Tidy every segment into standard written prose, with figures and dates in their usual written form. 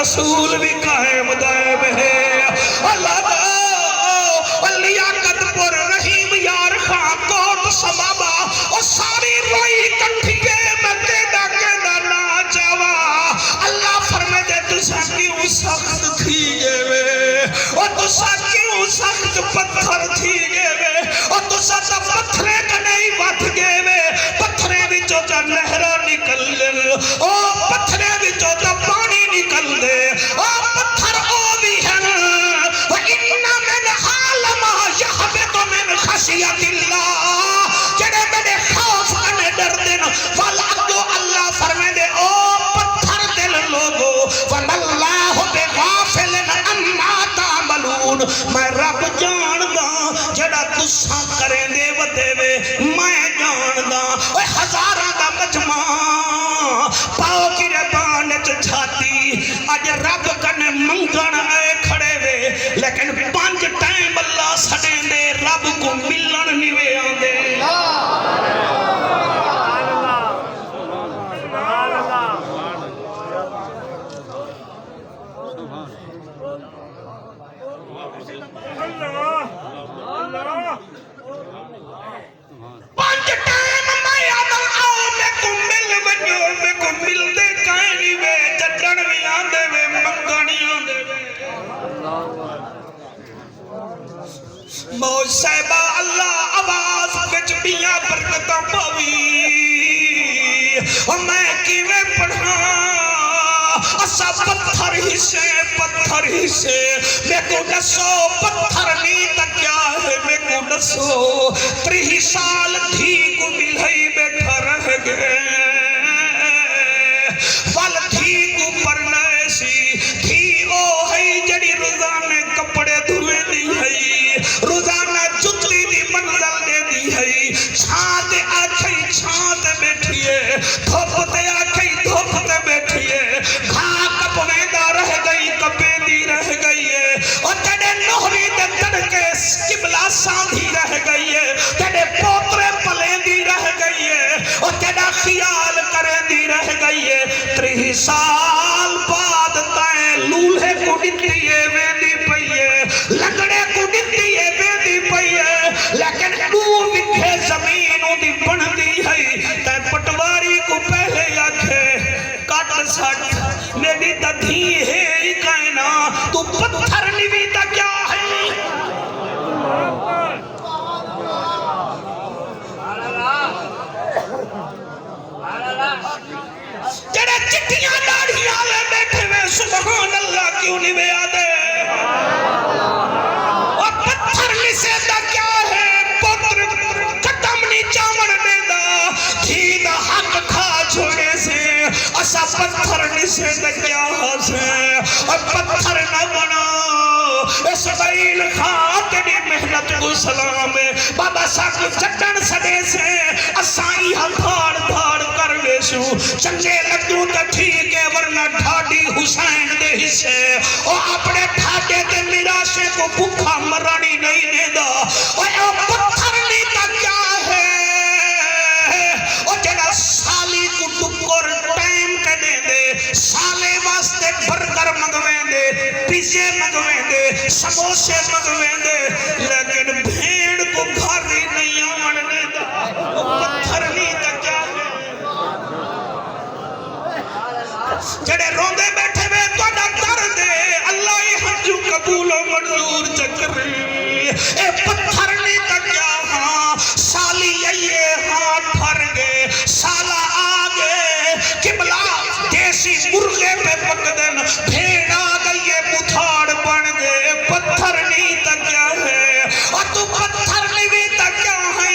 رسول بھی قائم دائم ہے اللہ لیاقت پر رحیم یار خان کوٹ سبابا اور ساری روئی کٹھیے میں کیدا کیدا نا چاوا اللہ فرمے دے تسا کیوں سخت تھی گئے وے اور تسا کیوں سخت پتھر تھی گئے وے اور تسا تا پتھرے کا نہیں بات گئے وے پتھرے بچو تا نہرہ نکل دے او پتھرے بچو تا پانی نکل دے او پتھر او بھی ہے وَإِنَّ مِنْ حَالَمَا يَحْبِتُ مِنْ خَشِيَةِ اللَّهِ جڑے میرے خوف کنے ڈر دن وَالْعَبْدُ اللہ فرمے دے او پتھر دل لوگو وَمَا اللَّهُ بِغَافِلٍ عَمَّا تَعْمَلُونَ میں رب جان دا جڑا تساں کریں دے ودے وے میں جان دا اوہ ہزاراں دا مجمع پاؤ کی ربان چھاتی آج رب کنے منگن آئے کھڑے وے لیکن 5 ٹائم اللہ سڑیں دے رب کو ملن نیوے آن دے موج صاحبہ اللہ آواز بچ بیاں برکتاں پاوی اور میں کیویں پڑھا اسا پتھر ہی سے میں کو نسو پتھر نہیں تا کیا ہے میں کو نسو 30 سال تھی کو ملہی بیٹھا رہ گئے وال تھی کو پرنے سی تھی او ہے جڑی روزانے کپڑے دھوئے نہیں ہے روزانہ جتری دی منزل دے دی ہے چھانتے آکھیں چھانتے بیٹھئے دھوپتے آکھیں دھوپتے بیٹھئے گھاں کپویدہ رہ گئی کپے دی رہ گئی ہے اور تیرے نوری دے تڑکے قبلہ ساندھی رہ گئی ہے تیرے پوترے پلے دی رہ گئی ہے اور تیرا خیال کرے دی رہ گئی ہے 30 سال بعد تائیں لولھے کو ڈٹیے ویندی پئیے لگڑے کو ڈٹیے ویندی پئیے لیکن دور بکھے زمینوں دی بن دی ہے تے پٹواری کو پہلے آکھے کٹ سٹ میری تا دھی ہے ہی کائنا تو پتھر نوی تا کیا ہے جڑے چٹیاں داڑھیاں لے بیٹھے میں سبحان اللہ کیوں نہیں بے آدھے اور پتھر نسے دا کیا ہے پتر قدم نہیں چامن دے دا دھی دا حق کھا چھوڑے سے اسا پتھر نسے دا کیا ہے اور پتھر نہ بنا اسماعیل خان تیری محنت کو سلام ہے بابا ساکو چٹن سڑے سے اسائی ہم دھاڑ دھاڑ کر ویسو چنگے لگوں تا ٹھیک ہے ورنہ ڈھاڑی حسین دے حصے اور اپنے ڈھاڑے دے میراشے کو بھوکا مرانی نہیں دیدا اور پتھر نہیں تا کیا ہے اور جنہ سالی کو ٹکر ٹائم کے دے دے سالے واسطے برگر مگویں دے پیزے مگویں دے سموسے مگویں دے لیکن بھیڑ کو گھر ہی نہیں آنے دا پتھر نہیں تا کیا ہے جڑے روندے بیٹھے میں تو نہ کر دے اللہ ہی ہنجو قبول و منظور چکر اے پتھر نہیں تا کیا ہاں سالی یہ ہاں پھر گئے سالہ آگے قبلہ دیسی مرغے پہ پکدن بھیڑ آگئی متھاڑ بن گئے پتھر نہیں تا کیا ہے اور تو پتھر نہیں تا کیا ہے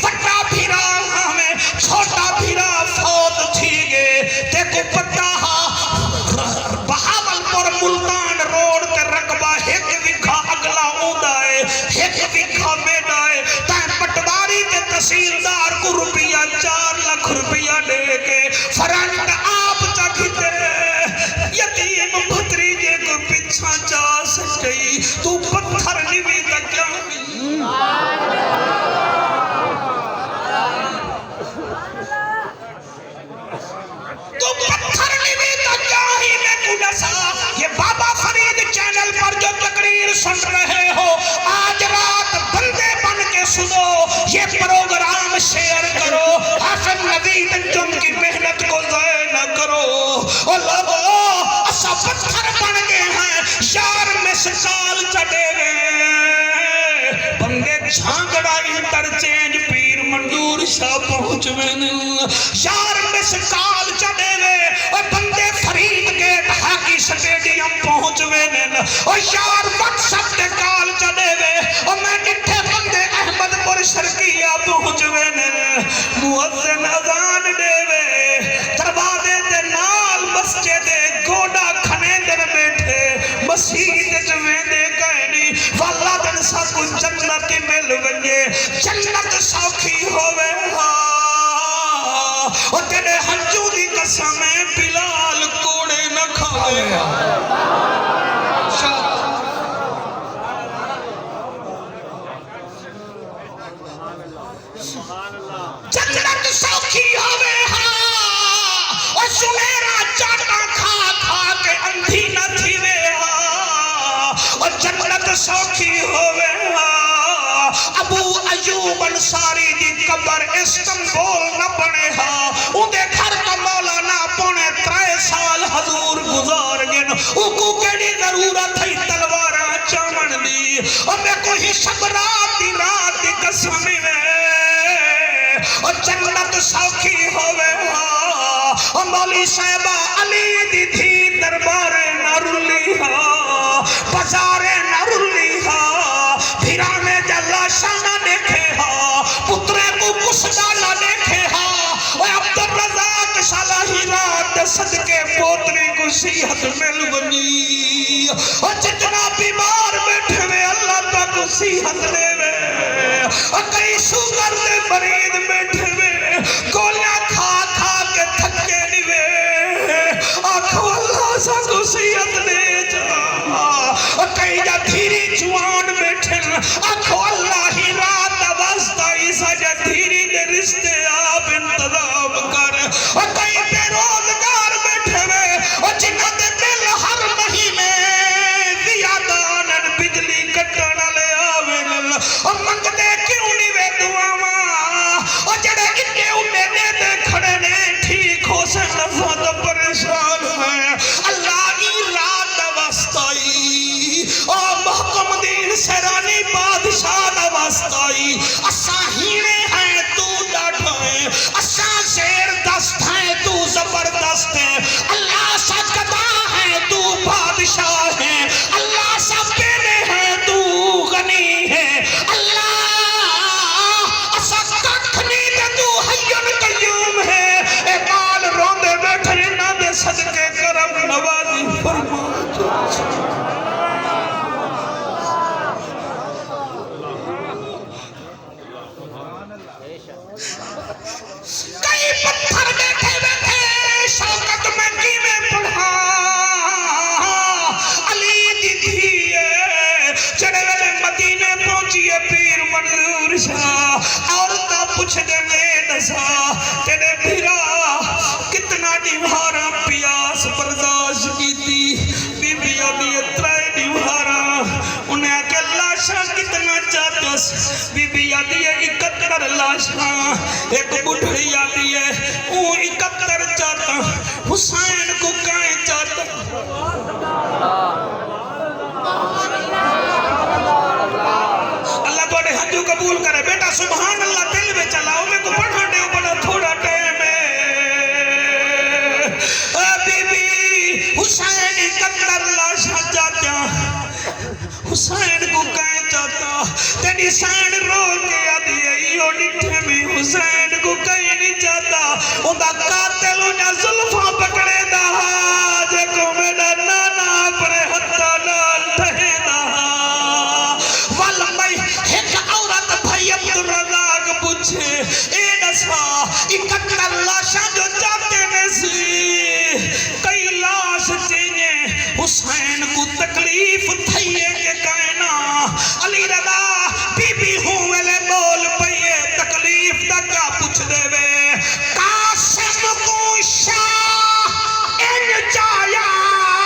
وٹا بھیرا ہمیں چھوٹا بھیرا فوت تھی گئے دیکھو پتہ بہاول پر ملتان روڈ تے رقبہ ایک وکھا اگلا اوندہ ہے ایک وکھا میڈا ہے تائیں پٹواری تے تحصیلدار کو روپیہ 4 لاکھ روپیہ دے کے فرنٹ پتھر بن گئے ہیں یار مسکال چڑے گئے بندے جھانگڑا انٹرچینج پیر منظور شاہ پہنچ میں یار مسکال چڑے گئے اور بندے فرید گیٹ ہاکی سٹیڈیم پہنچ میں اور یار واٹسپ تے کال چڑے گئے اور میں نٹھے بندے احمد پور شرکیہ پہنچ میں مؤذن اذان دے وے دروازے دے نال مسجد گوڑا کھنے دن بیٹھے مسجد جویں دے گئے نہیں واللہ دن سب جنت مل ونجے جنت سوکھی ہوئے اور تیرے ہنجو دی قسم بلال کوڑے نہ کھاوے جنت سوکھی ہوئے اور سمیرا چاٹا کھا کھا کے اندھی نہ تھی وے اور جنت سوکھی ہوئے ابو ایوب انصاری دی قبر استنبول نہ بنے اندے گھر کا مولانا پونے 3 سال حضور گزار گئے کو کیڑی ضرورت ہے تلوارا چامن دی اور میں کوئی شب رات دی قسم میں اور جنت سوکھی ہوئے اور مولی صاحبہ علی دی تھی دربار نرلی بازار نرلی بھیرانے جلا شانہ دیکھے پترے کو کسدہ نہ دیکھے اور عبدالرزاق صالحی رات صدقے پوتری کو صحت مل بنی اور جتنا بیمار بیٹھے میں اللہ کا کو صحت دے وے اور کئی شوگر دے مریض بیٹھے میں گولیاں کھا کھا کے تھکے نہیں وے آنکھو اللہ سا کو صحت دے جا اور کئی جا دھیری جوان بیٹھے آنکھو اللہ ہی رات واسطہ عیسیٰ جا دھیری دے رشتے آپ انتظام کر اور کئی بے روزگار بیٹھے میں اور جنہ دے دل ہر مہینے زیادہ آنن بجلی کٹانا لے آوین اور منگ دے کیوں نہیں وے دعاواں اور جڑے انہیں امیدیں دے کھڑے نے ٹھیک ہو سے نفع تو پریشان ہیں اللہ ای رات واسطائی اور محکم دین سرانی بادشاہ واسطائی اساہینے ہیں تو ڈاٹھائیں اسا زیر دست ہیں تو زبردست ہے اللہ سجدہ ہے تو بادشاہ ہے اللہ سب پینے ہیں تو غنی ہے اللہ اسا ککھنی دے تو حیّن قیوم ہے اے مال روندے بیٹھنے نہ دے صدقے کرم نوازی فرما کئی پتھر بیٹھے بیٹھے شوکت میں کیویں پڑھا علی دی دھیے چڑے ویلے مدینے پہنچیے پیر منظور شاہ عورتہ پوچھ دے میں دسا تیرے بھیرا کتنا دیوارا پیاس برداشت کی تھی بی بی آدھی 3 دیوارا انہیں آکے لاشا کتنا چاہتا بی بی آدھی 71 لاشا ایک بڑھڑی آدھی ہے وہ 71 چاہتا حسین کو کائیں چاہتا اللہ توڑے ہنجو قبول کرے بیٹا سبحان اللہ دل میں چلاؤ میں کو پڑھا دے بڑا تھوڑا ٹائم ہے بی بی حسین 71 لاشا چاہتا حسین کو کائیں چاہتا تیری سین رو کے آدھی ہے یہ ڈٹھے میں حسین کو کہیں نہیں چاہتا اندھا قاتل انہا ظلفہ